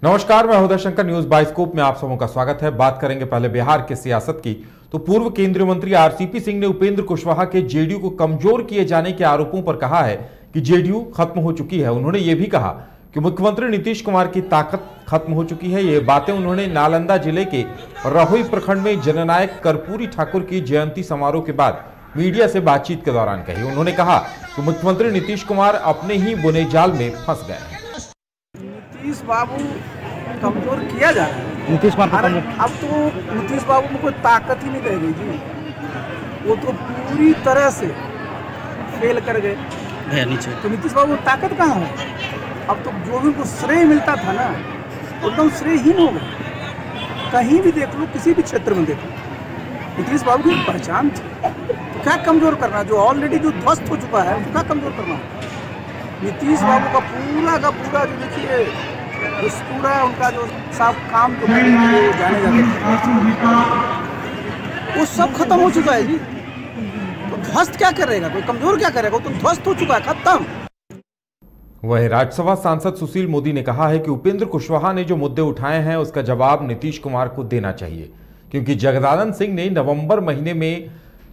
नमस्कार, मैं Uday Shankar. News bioscope में आप सबों का स्वागत है। बात करेंगे पहले बिहार के सियासत की। तो पूर्व केंद्रीय मंत्री आरसीपी सिंह ने उपेंद्र कुशवाहा के जेडीयू को कमजोर किए जाने के आरोपों पर कहा है कि जेडीयू खत्म हो चुकी है। उन्होंने यह भी कहा कि मुख्यमंत्री नीतीश कुमार की ताकत खत्म हो चुकी है। ये बातें उन्होंने नालंदा जिले के रहोई प्रखंड में जननायक कर्पूरी ठाकुर की जयंती समारोह के बाद मीडिया से बातचीत के दौरान कही। उन्होंने कहा कि मुख्यमंत्री नीतीश कुमार अपने ही बुने जाल में फंस गए हैं। नीतीश बाबू कमजोर किया जा रहा है। नीतीश कुमार अब तो नीतीश बाबू में कोई ताकत ही नहीं रह गई जी। वो तो पूरी तरह से फेल कर गए नीचे। तो नीतीश बाबू में ताकत कहाँ है? अब तो जो भी उनको श्रेय मिलता था ना, एकदम श्रेयहीन हो गए। कहीं भी देख लो, किसी भी क्षेत्र में देख लो, नीतीश बाबू की पहचान थी। तो क्या कमजोर करना? जो ऑलरेडी जो ध्वस्त हो चुका है उसको क्या कमजोर करना? नीतीश बाबू का पूरा जो देखिए, जो पूरा उनका जो सब काम जो जाने जाते वो सब खत्म हो चुका है जी। तो ध्वस्त क्या करेगा? कोई कमजोर क्या करेगा? वो तो ध्वस्त हो चुका है, खत्म। वहीं राज्यसभा सांसद सुशील मोदी ने कहा है कि उपेंद्र कुशवाहा ने जो मुद्दे उठाए हैं उसका जवाब नीतीश कुमार को देना चाहिए, क्योंकि जगदानंद सिंह ने नवंबर महीने में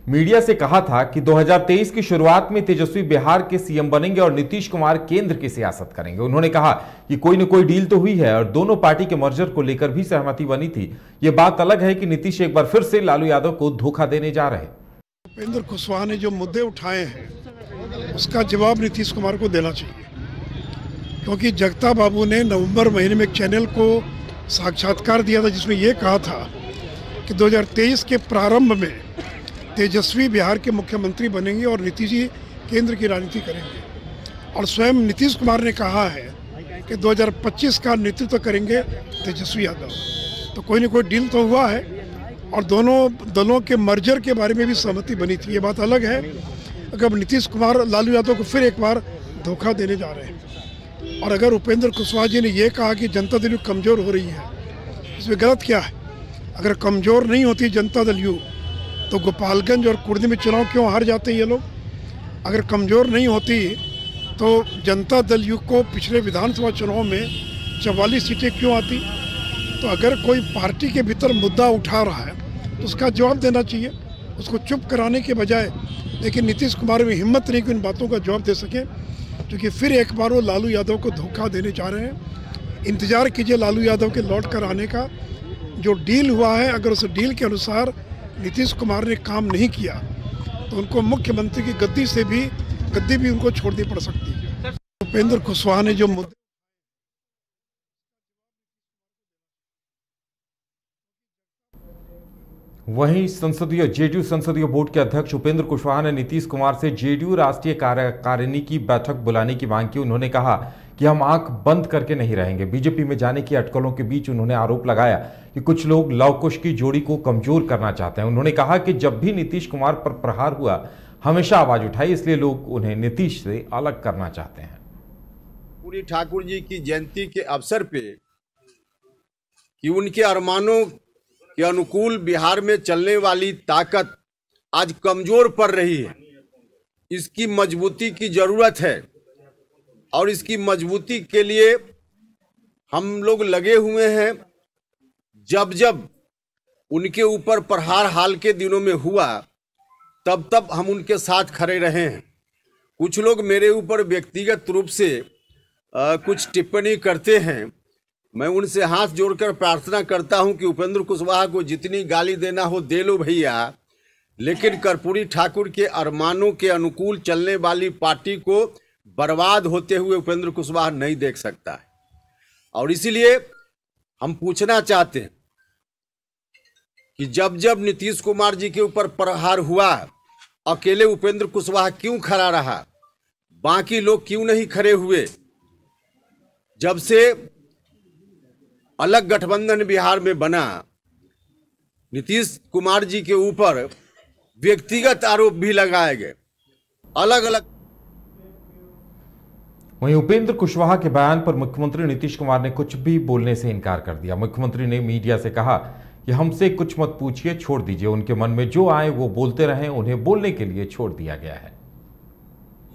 मीडिया से कहा था कि 2023 की शुरुआत में तेजस्वी बिहार के सीएम बनेंगे और नीतीश कुमार केंद्र की सियासत करेंगे। उन्होंने कहा कि कोई न कोई डील तो हुई है और दोनों पार्टी के मर्जर को लेकर भी सहमति बनी थी। ये बात अलग है कि नीतीश एक बार फिर से लालू यादव को धोखा देने जा रहे। उपेंद्र कुशवाहा ने जो मुद्दे उठाए हैं उसका जवाब नीतीश कुमार को देना चाहिए, क्योंकि जगता बाबू ने नवंबर महीने में एक चैनल को साक्षात्कार दिया था जिसमें यह कहा था कि 2023 के प्रारंभ में तेजस्वी बिहार के मुख्यमंत्री बनेंगे और नीतीश जी केंद्र की राजनीति करेंगे। और स्वयं नीतीश कुमार ने कहा है कि 2025 का नेतृत्व करेंगे तेजस्वी यादव। तो कोई न कोई डील तो हुआ है और दोनों दलों के मर्जर के बारे में भी सहमति बनी थी। ये बात अलग है अगर नीतीश कुमार लालू यादव को फिर एक बार धोखा देने जा रहे हैं। और अगर उपेंद्र कुशवाहा जी ने यह कहा कि जनता दल यू कमज़ोर हो रही है, इसमें गलत क्या है? अगर कमज़ोर नहीं होती जनता दल यू तो गोपालगंज और कुर्दी में चुनाव क्यों हार जाते ये लोग? अगर कमज़ोर नहीं होती तो जनता दल यू को पिछले विधानसभा चुनाव में 44 सीटें क्यों आती? तो अगर कोई पार्टी के भीतर मुद्दा उठा रहा है तो उसका जवाब देना चाहिए, उसको चुप कराने के बजाय। लेकिन नीतीश कुमार में हिम्मत नहीं कि उन बातों का जवाब दे सकें, क्योंकि फिर एक बार वो लालू यादव को धोखा देने जा रहे हैं। इंतज़ार कीजिए लालू यादव के लौट कर आने का। जो डील हुआ है, अगर उस डील के अनुसार नीतीश कुमार ने काम नहीं किया तो उनको मुख्यमंत्री की गद्दी भी उनको छोड़नी पड़ सकती है। उपेंद्र कुशवाहा ने जो मुद्दे वहीं जेडीयू संसदीय बोर्ड के अध्यक्ष उपेंद्र कुशवाहा ने नीतीश कुमार से जेडीयू राष्ट्रीय कार्यकारिणी की बैठक बुलाने की मांग की। उन्होंने कहा कि हम आंख बंद करके नहीं रहेंगे। बीजेपी में जाने की अटकलों के बीच उन्होंने आरोप लगाया कि कुछ लोग लव-कुश की जोड़ी को कमजोर करना चाहते हैं। उन्होंने कहा कि जब भी नीतीश कुमार पर प्रहार हुआ हमेशा आवाज उठाई, इसलिए लोग उन्हें नीतीश से अलग करना चाहते हैं। कर्पूरी ठाकुर जी की जयंती के अवसर पे कि उनके अरमानों के अनुकूल बिहार में चलने वाली ताकत आज कमजोर पड़ रही है, इसकी मजबूती की जरूरत है। और इसकी मजबूती के लिए हम लोग लगे हुए हैं। जब जब उनके ऊपर प्रहार हाल के दिनों में हुआ तब तब हम उनके साथ खड़े रहे हैं। कुछ लोग मेरे ऊपर व्यक्तिगत रूप से कुछ टिप्पणी करते हैं। मैं उनसे हाथ जोड़कर प्रार्थना करता हूं कि उपेंद्र कुशवाहा को जितनी गाली देना हो दे लो भैया, लेकिन कर्पूरी ठाकुर के अरमानों के अनुकूल चलने वाली पार्टी को बर्बाद होते हुए उपेंद्र कुशवाहा नहीं देख सकता है। और इसीलिए हम पूछना चाहते हैं कि जब जब नीतीश कुमार जी के ऊपर प्रहार हुआ, अकेले उपेंद्र कुशवाहा क्यों खड़ा रहा? बाकी लोग क्यों नहीं खड़े हुए? जब से अलग गठबंधन बिहार में बना, नीतीश कुमार जी के ऊपर व्यक्तिगत आरोप भी लगाए गए अलग अलग। वहीं उपेंद्र कुशवाहा के बयान पर मुख्यमंत्री नीतीश कुमार ने कुछ भी बोलने से इनकार कर दिया। मुख्यमंत्री ने मीडिया से कहा कि हमसे कुछ मत पूछिए, छोड़ दीजिए, उनके मन में जो आए वो बोलते रहें, उन्हें बोलने के लिए छोड़ दिया गया है।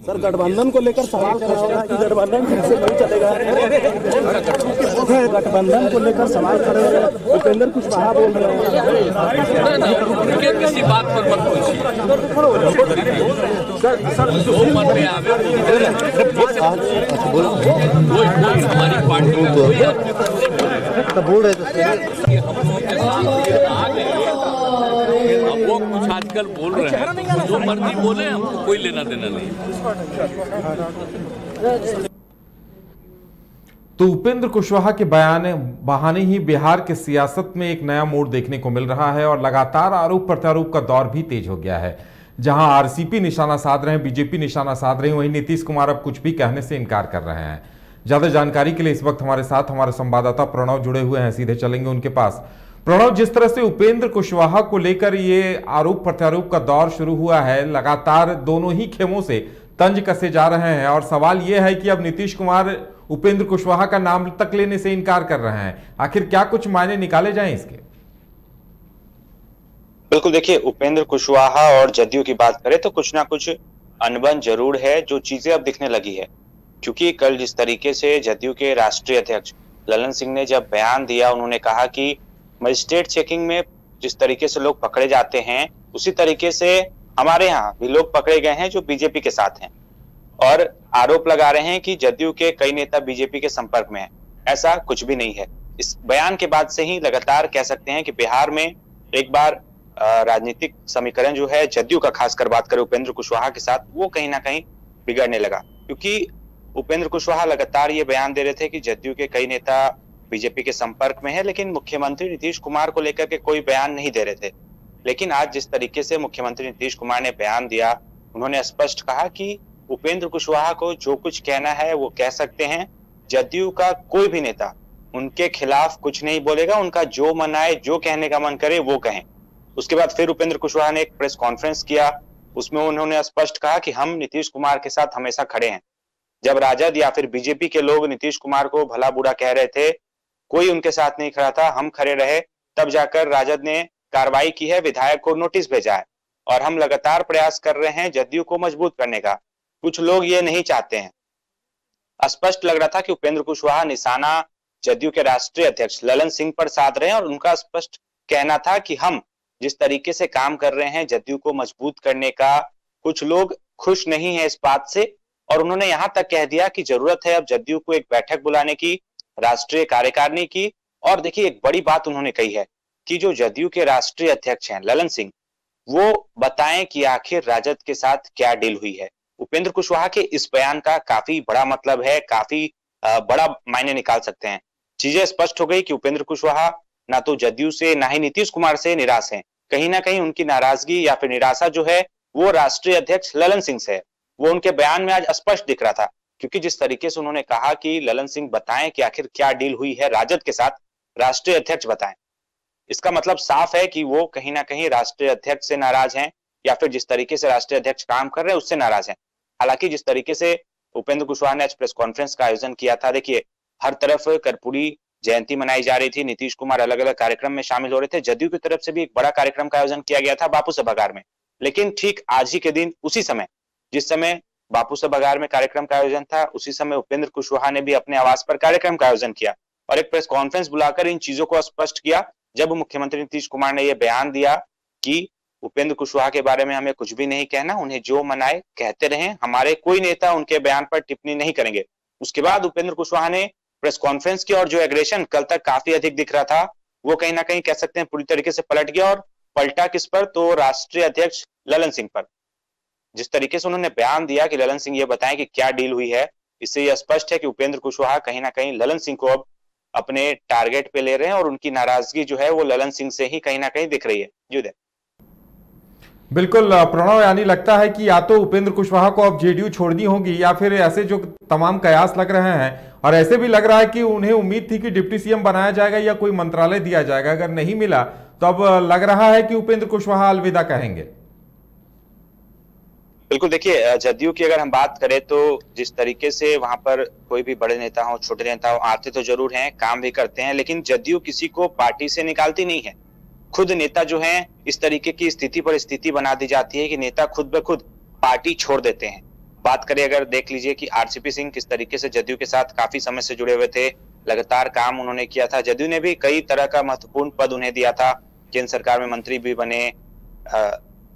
सर गठबंधन को लेकर सवाल खड़ा हो रहा है कि गठबंधन ठीक से नहीं चलेगा। गठबंधन को लेकर सवाल खड़े हो रहे हैं, उपेंद्र कुशवाहा बोल रहे हैं किसी बात पर मत हमारी पार्टी बोल रहे थे वो कुछ आजकल बोल रहे हैं, जो मर्जी बोले, हमको कोई लेना देना नहीं। तो उपेंद्र कुशवाहा के बहाने ही बिहार के सियासत में एक नया मोड़ देखने को मिल रहा है और लगातार आरोप प्रत्यारोप का दौर भी तेज हो गया है। जहां आरसीपी निशाना साध रहे हैं, बीजेपी निशाना साध रही है, वहीं नीतीश कुमार अब कुछ भी कहने से इनकार कर रहे हैं। ज्यादा जानकारी के लिए इस वक्त हमारे साथ हमारे संवाददाता प्रणव जुड़े हुए हैं, सीधे चलेंगे उनके पास। प्रणव, जिस तरह से उपेंद्र कुशवाहा को लेकर ये आरोप प्रत्यारोप का दौर शुरू हुआ है, लगातार दोनों ही खेमों से तंज कसे जा रहे हैं और सवाल यह है कि अब नीतीश कुमार उपेंद्र कुशवाहा का नाम तक लेने से इनकार कर रहे हैं। आखिर क्या कुछ मायने निकाले जाएं इसके? बिल्कुल, देखिए, उपेंद्र कुशवाहा और जदयू की बात करें तो कुछ ना कुछ अनबन जरूर है, जो चीजें अब दिखने लगी है। क्योंकि कल जिस तरीके से जदयू के राष्ट्रीय अध्यक्ष ललन सिंह ने जब बयान दिया, उन्होंने कहा कि मजिस्ट्रेट चेकिंग में जिस तरीके से लोग पकड़े जाते हैं, उसी तरीके से हमारे यहाँ भी लोग पकड़े गए हैं जो बीजेपी के साथ हैं, और आरोप लगा रहे हैं कि जदयू के कई नेता बीजेपी के संपर्क में हैं। ऐसा कुछ भी नहीं है। इस बयान के बाद से ही लगातार कह सकते हैं कि बिहार में एक बार राजनीतिक समीकरण जो है जदयू का, खासकर बात करें उपेंद्र कुशवाहा के साथ, वो कहीं ना कहीं बिगड़ने लगा। क्योंकि उपेंद्र कुशवाहा लगातार ये बयान दे रहे थे कि जदयू के कई नेता बीजेपी के संपर्क में है, लेकिन मुख्यमंत्री नीतीश कुमार को लेकर के कोई बयान नहीं दे रहे थे। लेकिन आज जिस तरीके से मुख्यमंत्री नीतीश कुमार ने बयान दिया, उन्होंने स्पष्ट कहा कि उपेंद्र कुशवाहा को जो कुछ कहना है वो कह सकते हैं, जदयू का कोई भी नेता उनके खिलाफ कुछ नहीं बोलेगा, उनका जो मन आए, जो कहने का मन करे वो कहें। उसके बाद फिर उपेंद्र कुशवाहा ने एक प्रेस कॉन्फ्रेंस किया, उसमें उन्होंने स्पष्ट कहा कि हम नीतीश कुमार के साथ हमेशा खड़े हैं। जब राजद या फिर बीजेपी के लोग नीतीश कुमार को भला बुरा कह रहे थे, कोई उनके साथ नहीं खड़ा था, हम खड़े रहे, तब जाकर राजद ने कार्रवाई की है, विधायक को नोटिस भेजा है, और हम लगातार प्रयास कर रहे हैं जदयू को मजबूत करने का। कुछ लोग ये नहीं चाहते हैं। स्पष्ट लग रहा था कि उपेंद्र कुशवाहा निशाना जदयू के राष्ट्रीय अध्यक्ष ललन सिंह पर साध रहे हैं, और उनका स्पष्ट कहना था कि हम जिस तरीके से काम कर रहे हैं जदयू को मजबूत करने का, कुछ लोग खुश नहीं है इस बात से। और उन्होंने यहां तक कह दिया कि जरूरत है अब जदयू को एक बैठक बुलाने की, राष्ट्रीय कार्यकारिणी की। और देखिए, एक बड़ी बात उन्होंने कही है कि जो जदयू के राष्ट्रीय अध्यक्ष हैं ललन सिंह, वो बताएं कि आखिर राजद के साथ क्या डील हुई है। उपेंद्र कुशवाहा के इस बयान का काफी बड़ा मतलब है, काफी बड़ा मायने निकाल सकते हैं। चीजें स्पष्ट हो गई कि उपेंद्र कुशवाहा ना तो जदयू से ना ही नीतीश कुमार से निराश हैं। कहीं ना कहीं उनकी नाराजगी या फिर निराशा जो है वो राष्ट्रीय अध्यक्ष ललन सिंह से है। वो उनके बयान में आज स्पष्ट दिख रहा था, क्योंकि जिस तरीके से उन्होंने कहा कि ललन सिंह बताएं कि आखिर क्या डील हुई है राजद के साथ, राष्ट्रीय अध्यक्ष बताएं। इसका मतलब साफ है कि वो कहीं ना कहीं राष्ट्रीय अध्यक्ष से नाराज हैं, या फिर जिस तरीके से राष्ट्रीय अध्यक्ष काम कर रहे हैं उससे नाराज हैं। हालांकि जिस तरीके से उपेंद्र कुशवाहा ने आज प्रेस कॉन्फ्रेंस का आयोजन किया था, देखिए, हर तरफ कर्पूरी जयंती मनाई जा रही थी, नीतीश कुमार अलग अलग कार्यक्रम में शामिल हो रहे थे। जदयू की तरफ से भी एक बड़ा कार्यक्रम का आयोजन किया गया था बापू सभागार में। लेकिन ठीक आज ही के दिन, उसी समय जिस समय बापू सभागार में कार्यक्रम का आयोजन था, उसी समय उपेंद्र कुशवाहा ने भी अपने आवास पर कार्यक्रम का आयोजन किया और एक प्रेस कॉन्फ्रेंस बुलाकर इन चीजों को स्पष्ट किया। जब मुख्यमंत्री नीतीश कुमार ने यह बयान दिया कि उपेंद्र कुशवाहा के बारे में हमें कुछ भी नहीं कहना, उन्हें जो मन आए कहते रहें, हमारे कोई नेता उनके बयान पर टिप्पणी नहीं करेंगे। उसके बाद उपेंद्र कुशवाहा ने प्रेस कॉन्फ्रेंस की, और जो एग्रेशन कल तक काफी अधिक दिख रहा था, वो कहीं ना कहीं कह सकते हैं पूरी तरीके से पलट गया। और पलटा किस पर? तो राष्ट्रीय अध्यक्ष ललन सिंह पर। जिस तरीके से उन्होंने बयान दिया कि ललन सिंह ये बताएं कि क्या डील हुई है, इससे यह स्पष्ट है कि उपेंद्र कुशवाहा कहीं ना कहीं ललन सिंह को अब अपने टारगेट पे ले रहे हैं, और उनकी नाराजगी जो है वो ललन सिंह से ही कहीं ना कहीं दिख रही है। जी बिल्कुल प्रणव, यानी लगता है कि या तो उपेंद्र कुशवाहा को अब जेडीयू छोड़नी होगी, या फिर ऐसे जो तमाम कयास लग रहे हैं, और ऐसे भी लग रहा है कि उन्हें उम्मीद थी कि डिप्टी सीएम बनाया जाएगा या कोई मंत्रालय दिया जाएगा, अगर नहीं मिला तो अब लग रहा है कि उपेंद्र कुशवाहा अलविदा कहेंगे। बिल्कुल, देखिए, जदयू की अगर हम बात करें तो जिस तरीके से वहां पर कोई भी बड़े नेता हो, छोटे नेता हो, आते तो जरूर हैं, काम भी करते हैं, लेकिन जदयू किसी को पार्टी से निकालती नहीं है। खुद नेता जो हैं, इस तरीके की स्थिति पर स्थिति बना दी जाती है कि नेता खुद ब खुद पार्टी छोड़ देते हैं। बात करें अगर देख लीजिए कि आरसीपी सिंह किस तरीके से जदयू के साथ काफी समय से जुड़े हुए थे, लगातार काम उन्होंने किया था। जदयू ने भी कई तरह का महत्वपूर्ण पद उन्हें दिया था, केंद्र सरकार में मंत्री भी बने,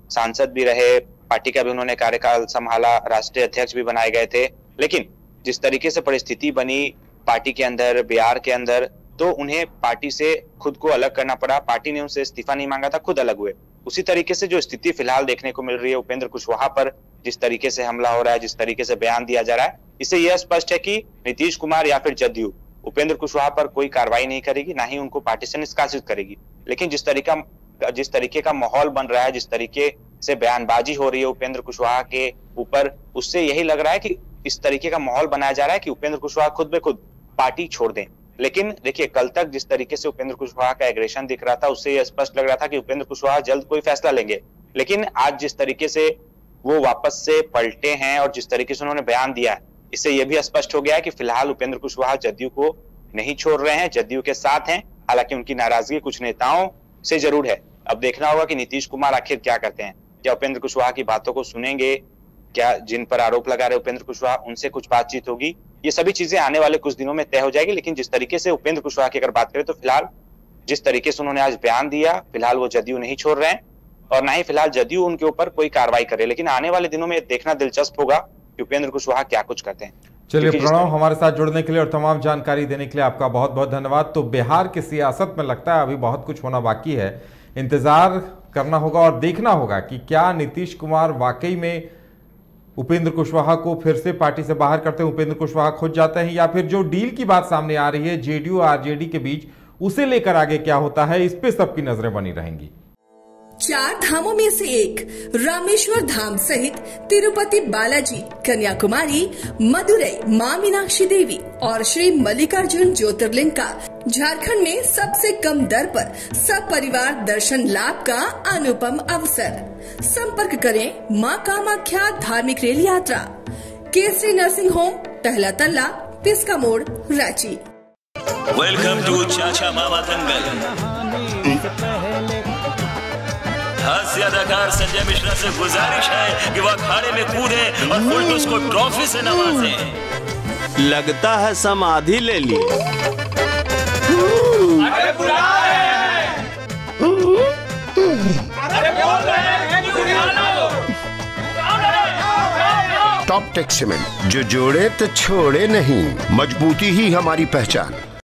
सांसद भी रहे, पार्टी का भी उन्होंने कार्यकाल संभाला, राष्ट्रीय अध्यक्ष भी बनाए गए थे। लेकिन जिस तरीके से परिस्थिति बनी पार्टी के अंदर, बिहार के अंदर, तो उन्हें पार्टी से खुद को अलग करना पड़ा। पार्टी ने उनसे इस्तीफा नहीं मांगा था, खुद अलग हुए। उसी तरीके से जो स्थिति फिलहाल देखने को मिल रही है उपेंद्र कुशवाहा पर, जिस तरीके से हमला हो रहा है, जिस तरीके से बयान दिया जा रहा है, इससे यह स्पष्ट है कि नीतीश कुमार या फिर जदयू उपेंद्र कुशवाहा पर कोई कार्रवाई नहीं करेगी, ना ही उनको पार्टी से निष्कासित करेगी। लेकिन जिस तरीके का माहौल बन रहा है, जिस तरीके से बयानबाजी हो रही है उपेंद्र कुशवाहा के ऊपर, उससे यही लग रहा है कि इस तरीके का माहौल बनाया जा रहा है कि उपेंद्र कुशवाहा खुद ब खुद पार्टी छोड़ दें। लेकिन देखिए, कल तक जिस तरीके से उपेंद्र कुशवाहा का एग्रेशन दिख रहा था, उससे यह स्पष्ट लग रहा था कि उपेंद्र कुशवाहा जल्द कोई फैसला लेंगे। लेकिन आज जिस तरीके से वो वापस से पलटे हैं और जिस तरीके से उन्होंने बयान दिया है, इससे यह भी स्पष्ट हो गया है कि फिलहाल उपेंद्र कुशवाहा जदयू को नहीं छोड़ रहे हैं, जदयू के साथ हैं। हालांकि उनकी नाराजगी कुछ नेताओं से जरूर है। अब देखना होगा कि नीतीश कुमार आखिर क्या करते हैं। क्या उपेंद्र कुशवाहा की बातों को सुनेंगे? क्या जिन पर आरोप लगा रहे उपेंद्र कुशवाहा, उनसे कुछ बातचीत होगी? ये सभी चीजें आने वाले कुछ दिनों में तय हो जाएगी। लेकिन जिस तरीके से उपेंद्र कुशवाहा की अगर बात करें तो फिलहाल जिस तरीके से उन्होंने आज बयान दिया, फिलहाल वो जदयू नहीं छोड़ रहे हैं और ना ही फिलहाल जदयू उनके ऊपर कोई कार्रवाई करे। लेकिन आने वाले दिनों में देखना दिलचस्प होगा कि उपेंद्र कुशवाहा क्या कुछ करते हैं। चलिए प्रणव, हमारे साथ जुड़ने के लिए और तमाम जानकारी देने के लिए आपका बहुत बहुत धन्यवाद। तो बिहार की सियासत में लगता है अभी बहुत कुछ होना बाकी है। इंतजार करना होगा और देखना होगा कि क्या नीतीश कुमार वाकई में उपेंद्र कुशवाहा को फिर से पार्टी से बाहर करते हैं, उपेंद्र कुशवाहा खुद जाते हैं, या फिर जो डील की बात सामने आ रही है जेडीयू आरजेडी के बीच, उसे लेकर आगे क्या होता है, इस पे सबकी नजरें बनी रहेंगी। 4 धामों में से एक रामेश्वर धाम सहित तिरुपति बालाजी, कन्याकुमारी, मदुरई, मां मीनाक्षी देवी और श्री मल्लिकार्जुन ज्योतिर्लिंग का झारखंड में सबसे कम दर पर सब परिवार दर्शन लाभ का अनुपम अवसर। संपर्क करें मां कामाख्या धार्मिक रेल यात्रा, केसरी नर्सिंग होम, टहला तल्ला, पिस्का मोड़, रांची। वेलकम टू चाचा मामा दंगल। हास्य अदाकार संजय मिश्रा से गुजारिश है कि वह अखाड़े में कूदे और फुलटूस को ट्रॉफी से नवाजे। लगता है समाधि ले ली। अरे बुला रहे हैं। अरे बोल रहे हैं कि बुला लो। टॉप टेक सीमेंट, जो जोड़े तो छोड़े नहीं, मजबूती ही हमारी पहचान।